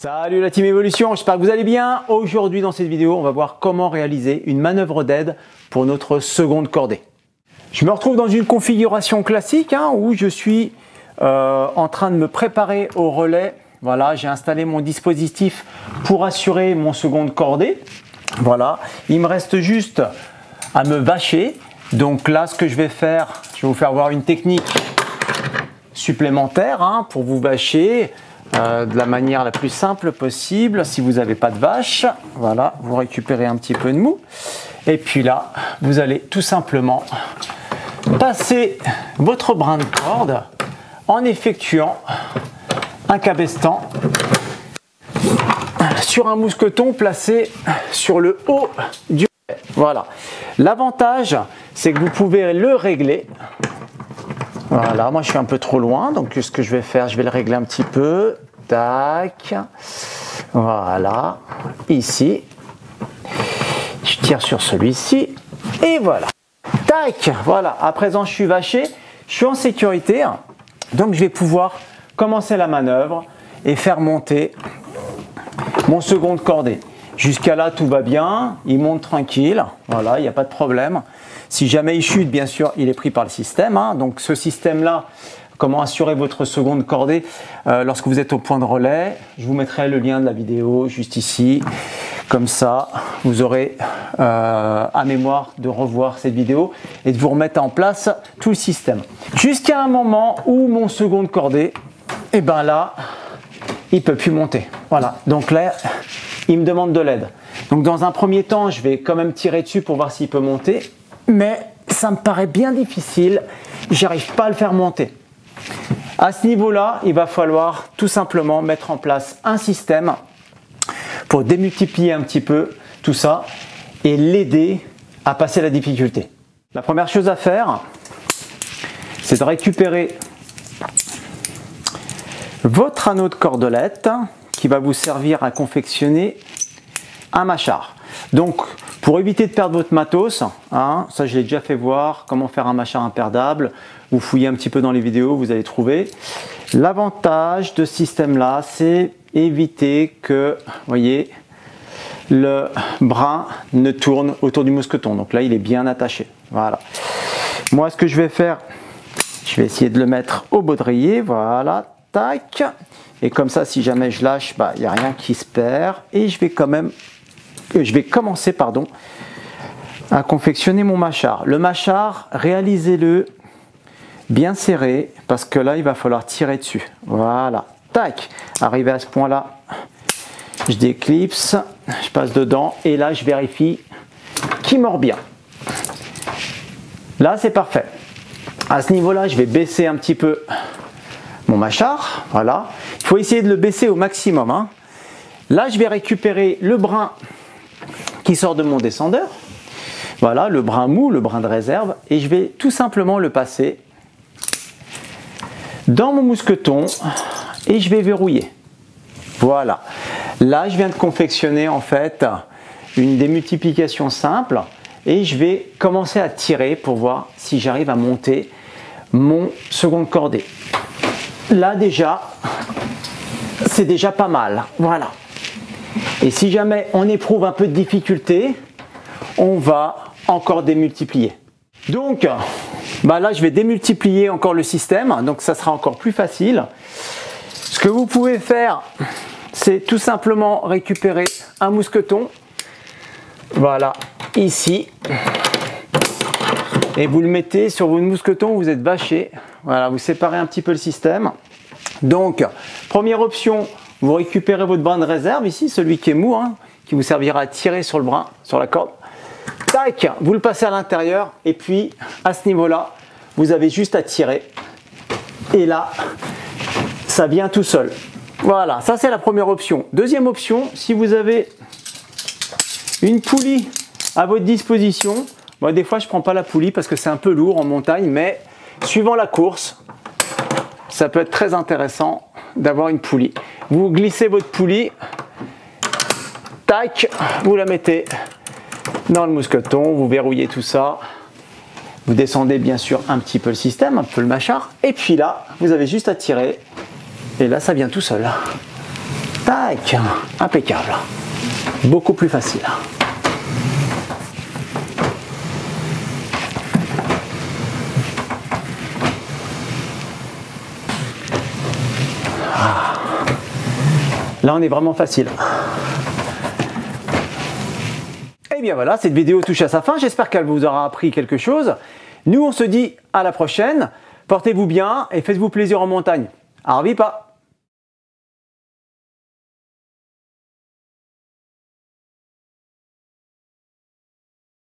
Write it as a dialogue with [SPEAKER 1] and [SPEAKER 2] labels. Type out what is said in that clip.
[SPEAKER 1] Salut la team Evolution, j'espère que vous allez bien. Aujourd'hui dans cette vidéo, on va voir comment réaliser une manœuvre d'aide pour notre seconde cordée. Je me retrouve dans une configuration classique où je suis en train de me préparer au relais. Voilà, j'ai installé mon dispositif pour assurer mon seconde cordée. Voilà, il me reste juste à me vacher. Donc là, ce que je vais faire, je vais vous faire voir une technique supplémentaire pour vous vacher. De la manière la plus simple possible. Si vous n'avez pas de vache, voilà, vous récupérez un petit peu de mou et puis là vous allez tout simplement passer votre brin de corde en effectuant un cabestan sur un mousqueton placé sur le haut du relais. Voilà, l'avantage c'est que vous pouvez le régler. Voilà, moi je suis un peu trop loin, donc ce que je vais faire, je vais le régler un petit peu. Tac, voilà, ici, je tire sur celui-ci, et voilà. Tac, voilà, à présent je suis vaché, je suis en sécurité, donc je vais pouvoir commencer la manœuvre et faire monter mon seconde cordée. Jusqu'à là, tout va bien, il monte tranquille, voilà, il n'y a pas de problème. Si jamais il chute, bien sûr, il est pris par le système. Donc ce système-là, comment assurer votre seconde cordée lorsque vous êtes au point de relais. Je vous mettrai le lien de la vidéo juste ici. Comme ça, vous aurez à mémoire de revoir cette vidéo et de vous remettre en place tout le système. Jusqu'à un moment où mon seconde cordée, et ben là, il ne peut plus monter. Voilà, donc là, il me demande de l'aide. Donc dans un premier temps, je vais quand même tirer dessus pour voir s'il peut monter. Mais ça me paraît bien difficile, j'arrive pas à le faire monter. À ce niveau-là, il va falloir tout simplement mettre en place un système pour démultiplier un petit peu tout ça et l'aider à passer la difficulté. La première chose à faire, c'est de récupérer votre anneau de cordelette qui va vous servir à confectionner un mâchard. Donc, pour éviter de perdre votre matos, ça je l'ai déjà fait voir, comment faire un mâchard imperdable. Vous fouillez un petit peu dans les vidéos, vous allez trouver. L'avantage de ce système-là, c'est éviter que, voyez, le brin ne tourne autour du mousqueton. Donc là, il est bien attaché. Voilà. Moi, ce que je vais faire, je vais essayer de le mettre au baudrier. Voilà, tac. Et comme ça, si jamais je lâche, il n'y a rien qui se perd. Et je vais commencer à confectionner mon mâchard. Le mâchard, réalisez-le bien serré parce que là, il va falloir tirer dessus. Voilà, tac. Arrivé à ce point-là, je déclipse, je passe dedans et là, je vérifie qu'il mord bien. Là, c'est parfait. À ce niveau-là, je vais baisser un petit peu mon mâchard. Voilà. Il faut essayer de le baisser au maximum. Là, je vais récupérer le brin qui sort de mon descendeur. Voilà, le brin mou, le brin de réserve. Et je vais tout simplement le passer dans mon mousqueton et je vais verrouiller. Voilà. Là, je viens de confectionner en fait une démultiplication simple et je vais commencer à tirer pour voir si j'arrive à monter mon seconde cordée. Là déjà, c'est déjà pas mal. Voilà. Et si jamais on éprouve un peu de difficulté, on va encore démultiplier. Donc, là, je vais démultiplier encore le système, donc ça sera encore plus facile. Ce que vous pouvez faire, c'est tout simplement récupérer un mousqueton. Voilà, ici. Et vous le mettez sur votre mousqueton, vous êtes vaché. Voilà, vous séparez un petit peu le système. Donc, première option, vous récupérez votre brin de réserve ici, celui qui est mou, qui vous servira à tirer sur le brin, sur la corde. Tac, vous le passez à l'intérieur et puis à ce niveau-là, vous avez juste à tirer. Et là, ça vient tout seul. Voilà, ça c'est la première option. Deuxième option, si vous avez une poulie à votre disposition, moi des fois je ne prends pas la poulie parce que c'est un peu lourd en montagne, mais suivant la course, ça peut être très intéressant d'avoir une poulie. Vous glissez votre poulie, tac, vous la mettez dans le mousqueton, vous verrouillez tout ça, vous descendez bien sûr un petit peu le système, un peu le mâchard, et puis là, vous avez juste à tirer, et là ça vient tout seul. Tac, impeccable. Beaucoup plus facile. Là, on est vraiment facile. Et bien voilà, cette vidéo touche à sa fin. J'espère qu'elle vous aura appris quelque chose. Nous, on se dit à la prochaine. Portez-vous bien et faites-vous plaisir en montagne. Arvipa!